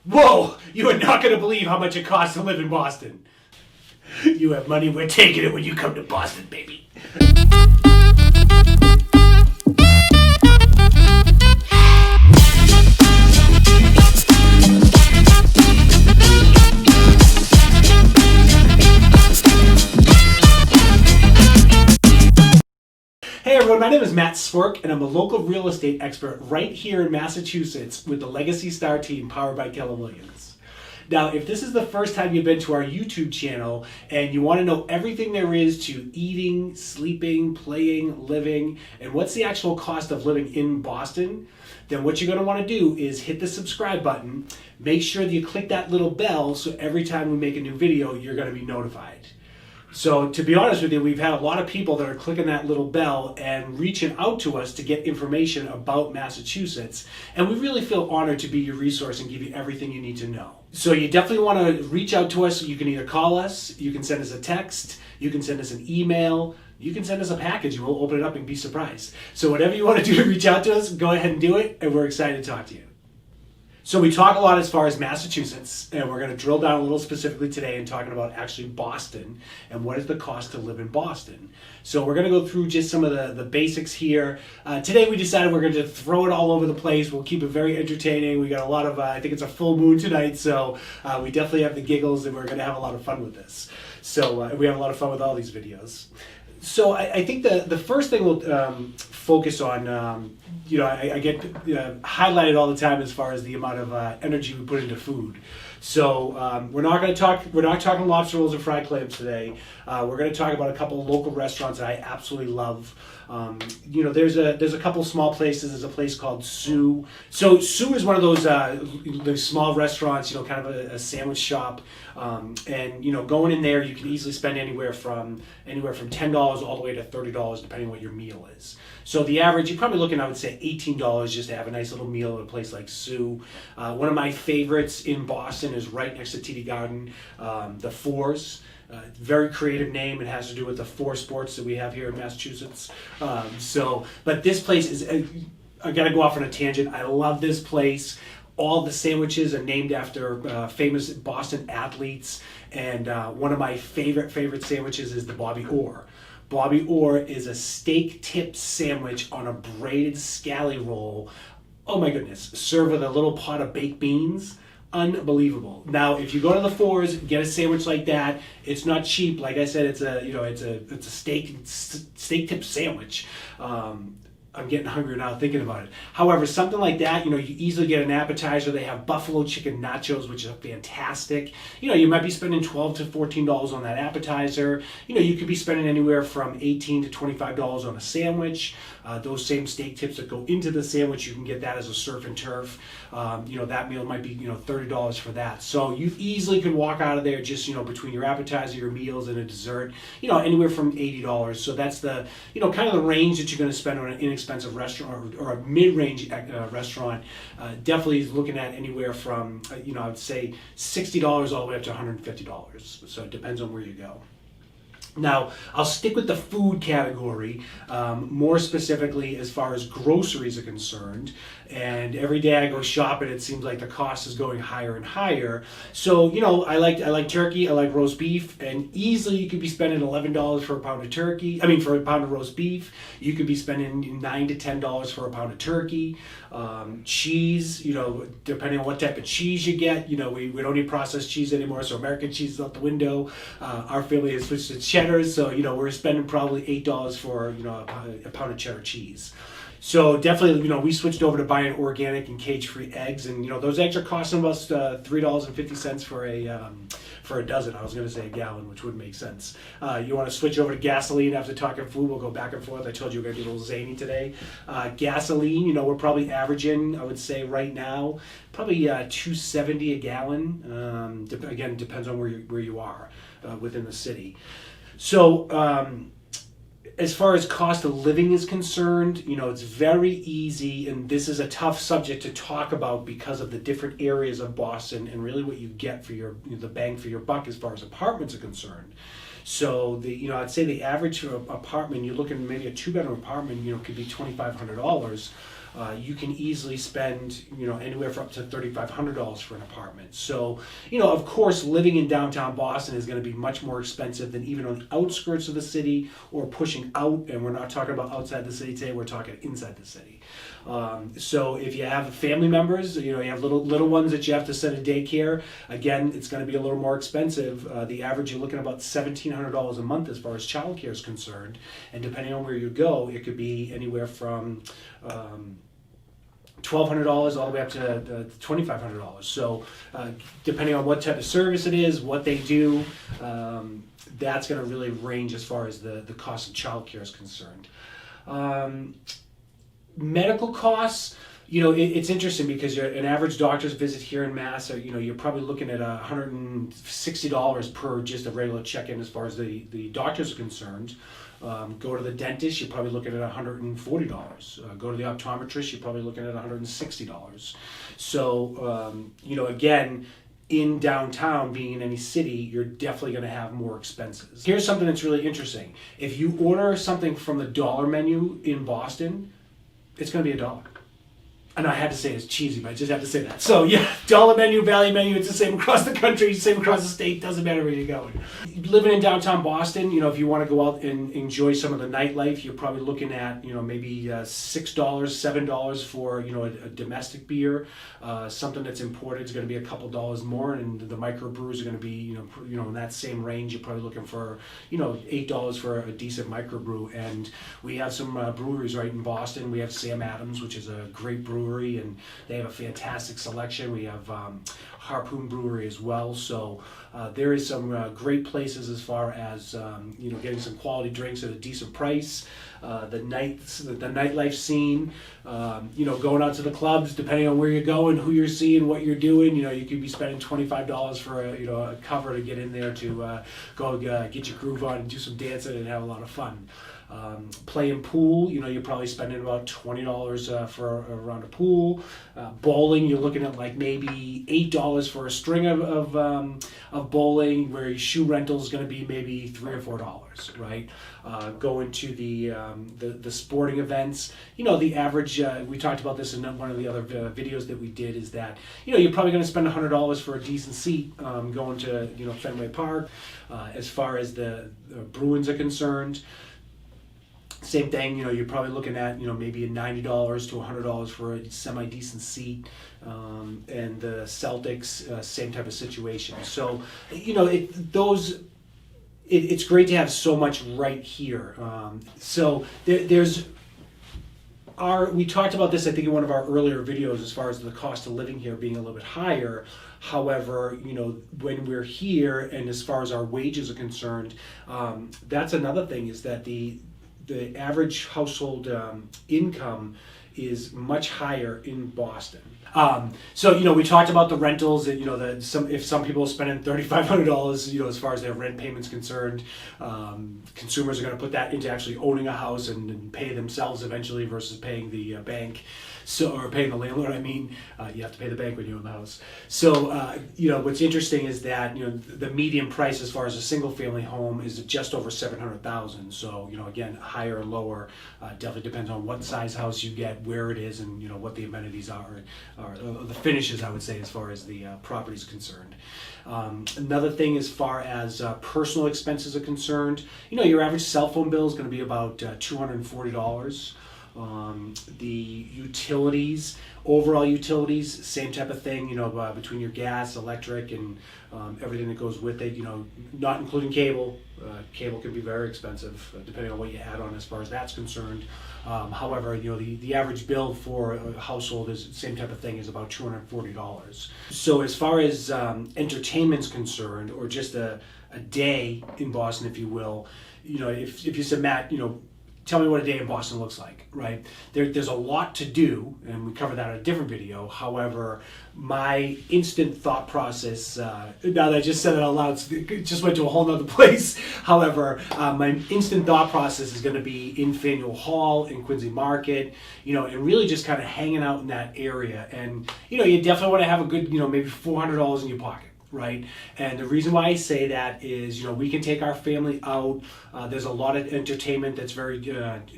Whoa! You are not going to believe how much it costs to live in Boston. You have money, we're taking it when you come to Boston, baby. Hey everyone, my name is Matt Swierk, and I'm a local real estate expert right here in Massachusetts with the Legacy Star team powered by Keller Williams. Now, if this is the first time you've been to our YouTube channel and you want to know everything there is to eating, sleeping, playing, living, and what's the actual cost of living in Boston, then what you're going to want to do is hit the subscribe button. Make sure that you click that little bell so every time we make a new video, you're going to be notified. So to be honest with you, we've had a lot of people that are clicking that little bell and reaching out to us to get information about Massachusetts. And we really feel honored to be your resource and give you everything you need to know. So you definitely want to reach out to us. You can either call us, you can send us a text, you can send us an email, you can send us a package and we'll open it up and be surprised. So whatever you want to do to reach out to us, go ahead and do it. And we're excited to talk to you. So we talk a lot as far as Massachusetts, and we're going to drill down a little specifically today and talking about actually Boston and what is the cost to live in Boston. So we're going to go through just some of the basics here. Today we decided we're going to throw it all over the place. We'll keep it very entertaining. We got a lot of, I think it's a full moon tonight, so we definitely have the giggles and we're going to have a lot of fun with this. So we have a lot of fun with all these videos. So I think the first thing we'll focus on, I get highlighted all the time as far as the amount of energy we put into food. So we're not talking lobster rolls or fried clams today. We're going to talk about a couple of local restaurants that I absolutely love. There's a couple small places. There's a place called Sue. So Sue is one of those small restaurants, kind of a sandwich shop. And going in there, you can easily spend anywhere from $10 all the way to $30, depending on what your meal is. So the average, you're probably looking, I would say, $18 just to have a nice little meal at a place like Sue. One of my favorites in Boston is right next to TD Garden, the Fours. Very creative name. It has to do with the four sports that we have here in Massachusetts. But this place is, I gotta go off on a tangent. I love this place. All the sandwiches are named after famous Boston athletes. And one of my favorite sandwiches is the Bobby Orr. Bobby Orr is a steak tip sandwich on a braided scally roll. Oh my goodness. Served with a little pot of baked beans. Unbelievable. Now, if you go to the Fours, get a sandwich like that. It's not cheap. Like I said, it's a steak tip sandwich. I'm getting hungry now thinking about it. However, something like that, you easily get an appetizer. They have buffalo chicken nachos, which are fantastic. You might be spending $12 to $14 on that appetizer. You could be spending anywhere from $18 to $25 on a sandwich. Those same steak tips that go into the sandwich, you can get that as a surf and turf. That meal might be, $30 for that. So you easily could walk out of there just, between your appetizer, your meals, and a dessert, anywhere from $80. So that's the, kind of the range that you're going to spend on an inexpensive restaurant or a mid-range restaurant. Definitely is looking at anywhere from, I would say $60 all the way up to $150. So it depends on where you go. Now, I'll stick with the food category, more specifically as far as groceries are concerned. And every day I go shopping, it seems like the cost is going higher and higher. So, I like turkey, I like roast beef, and easily you could be spending $11 for a pound of turkey. For a pound of roast beef. You could be spending $9 to $10 for a pound of turkey. Cheese, depending on what type of cheese you get, we don't eat processed cheese anymore, so American cheese is out the window. Our family has switched to cheddar, so we're spending probably $8 for a pound of cheddar cheese. So definitely, we switched over to buying organic and cage-free eggs, and those eggs are costing us $3.50 for a dozen. I was going to say a gallon, which would make sense. You want to switch over to gasoline after talking food? We'll go back and forth. I told you we're going to be a little zany today. Gasoline, we're probably averaging, I would say right now, probably $2.70 a gallon. Again, depends on where you are within the city. So. As far as cost of living is concerned, it's very easy, and this is a tough subject to talk about because of the different areas of Boston and really what you get for the bang for your buck as far as apartments are concerned. So I'd say the average apartment, you're looking maybe a 2-bedroom apartment, could be $2,500. you can easily spend, anywhere for up to $3,500 for an apartment. So, of course, living in downtown Boston is going to be much more expensive than even on the outskirts of the city or pushing out. And we're not talking about outside the city today, we're talking inside the city. So if you have family members, you have little ones that you have to send to daycare, again, it's going to be a little more expensive. The average, you're looking at about $1,700 a month as far as childcare is concerned. And depending on where you go, it could be anywhere from $1,200 all the way up to $2,500. So depending on what type of service it is, what they do, that's going to really range as far as the cost of childcare is concerned. Medical costs, it's interesting because an average doctor's visit here in Mass, you're probably looking at $160 per just a regular check-in as far as the doctors are concerned. Go to the dentist, you're probably looking at $140. Go to the optometrist, you're probably looking at $160. So, again, in downtown, being in any city, you're definitely going to have more expenses. Here's something that's really interesting. If you order something from the dollar menu in Boston, it's going to be $1. And I had to say it's cheesy, but I just have to say that. So yeah, dollar menu, value menu, it's the same across the country, same across the state, doesn't matter where you're going. Living in downtown Boston, if you want to go out and enjoy some of the nightlife, you're probably looking at, maybe $6, $7 for, a domestic beer. Something that's imported is going to be a couple dollars more, and the microbrews are going to be, in that same range. You're probably looking for, $8 for a decent microbrew. And we have some breweries right in Boston. We have Sam Adams, which is a great brewery, and they have a fantastic selection. We have Harpoon Brewery as well. So there is some great places as far as getting some quality drinks at a decent price. The nightlife scene, going out to the clubs, depending on where you're going, who you're seeing, what you're doing. You could be spending $25 for a cover to get in there to go get your groove on and do some dancing and have a lot of fun. Playing pool, you're probably spending about $20 for a round of pool. Bowling, you're looking at like maybe $8 for a string of bowling, where your shoe rental is going to be maybe $3 or $4, right? Going to the sporting events, the average, we talked about this in one of the other videos that we did, is that, you're probably going to spend $100 for a decent seat going to, Fenway Park. As far as the Bruins are concerned, same thing, you're probably looking at, maybe $90 to $100 for a semi-decent seat. And the Celtics, same type of situation. So, it's great to have so much right here. So we talked about this, I think, in one of our earlier videos, as far as the cost of living here being a little bit higher. However, when we're here, and as far as our wages are concerned, that's another thing, is that the average household income is much higher in Boston. So we talked about the rentals, and if some people are spending $3,500, as far as their rent payment's concerned, consumers are going to put that into actually owning a house and pay themselves eventually versus paying the bank. Or paying the landlord. You have to pay the bank when you own the house. So what's interesting is that the median price as far as a single family home is just over $700,000. So again, higher or lower, definitely depends on what size house you get, where it is, and what the amenities are, or the finishes, I would say, as far as the property is concerned. Another thing, as far as personal expenses are concerned, your average cell phone bill is going to be about $240. The utilities, overall utilities, same type of thing, between your gas, electric, and everything that goes with it, not including cable. Cable can be very expensive, depending on what you add on as far as that's concerned. However, the average bill for a household is the same type of thing, is about $240. So as far as entertainment's concerned, or just a day in Boston, if you will, if you said, Matt, tell me what a day in Boston looks like, right? There's a lot to do, and we covered that in a different video. However, my instant thought process, now that I just said it out loud, it just went to a whole nother place. However, my instant thought process is going to be in Faneuil Hall, in Quincy Market, and really just kind of hanging out in that area. And, you definitely want to have a good, maybe $400 in your pocket. right? And the reason why I say that is, you know, we can take our family out. There's a lot of entertainment that's very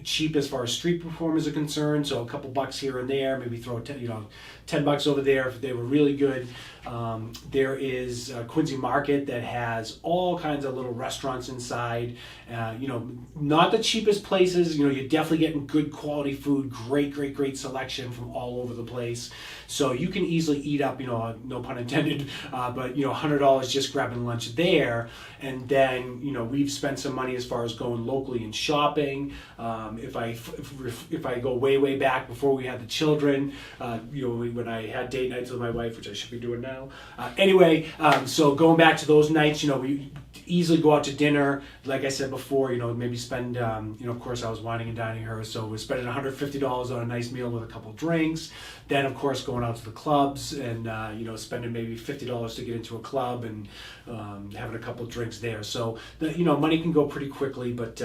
cheap as far as street performers are concerned. So a couple bucks here and there, maybe throw $10 over there if they were really good. There is Quincy Market that has all kinds of little restaurants inside. You know, not the cheapest places. You know, you're definitely getting good quality food, great selection from all over the place. So you can easily eat up, you know, no pun intended, but you know, $100 just grabbing lunch there. And then, you know, we've spent some money as far as going locally and shopping. If I go way back before we had the children, you know, when I had date nights with my wife, which I should be doing now. Anyway, so going back to those nights, you know, we easily go out to dinner. Like I said before, you know, maybe spend, you know, of course I was wining and dining her, so we're spending $150 on a nice meal with a couple drinks. Then of course going out to the clubs and, you know, spending maybe $50 to get into a club and having a couple drinks there. So, you know, money can go pretty quickly, but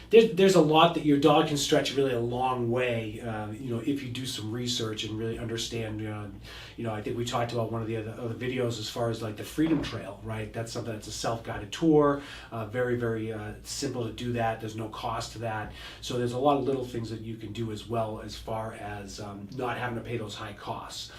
there's a lot that your dog can stretch really a long way, you know, if you do some research and really understand, you know, I think we talked about one of the other videos as far as like the Freedom Trail, right? That's something that's a self-guided tour, very simple to do that. There's no cost to that. So there's a lot of little things that you can do as well as far as not having to pay those high costs.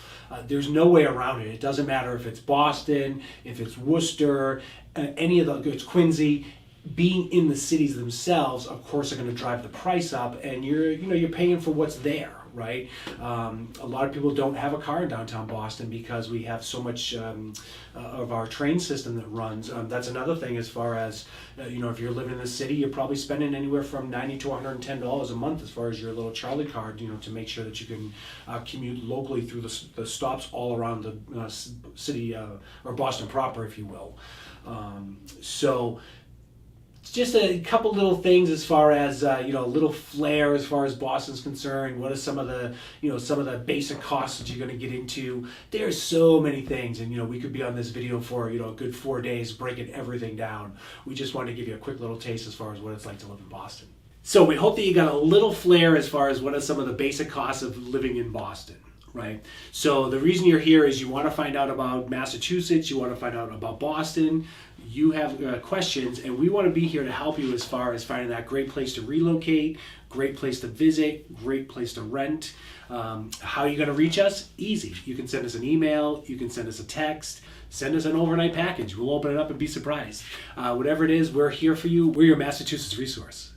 There's no way around it. It doesn't matter if it's Boston, if it's Worcester, any of the, it's Quincy. Being in the cities themselves, of course, are going to drive the price up, and you're paying for what's there, right? A lot of people don't have a car in downtown Boston because we have so much of our train system that runs. That's another thing as far as, you know, if you're living in the city, you're probably spending anywhere from $90 to $110 a month as far as your little Charlie card, you know, to make sure that you can commute locally through the stops all around the city or Boston proper, if you will. So just a couple little things as far as you know, a little flair as far as Boston's concerned. What are some of the, you know, some of the basic costs that you're going to get into? There's so many things, and you know, we could be on this video for, you know, a good 4 days breaking everything down. We just wanted to give you a quick little taste as far as what it's like to live in Boston. So we hope that you got a little flair as far as what are some of the basic costs of living in Boston. Right. So the reason you're here is you want to find out about Massachusetts, you want to find out about Boston, you have questions, and we want to be here to help you as far as finding that great place to relocate, great place to visit, great place to rent. How are you going to reach us? Easy. You can send us an email, you can send us a text, send us an overnight package. We'll open it up and be surprised. Whatever it is, we're here for you. We're your Massachusetts resource.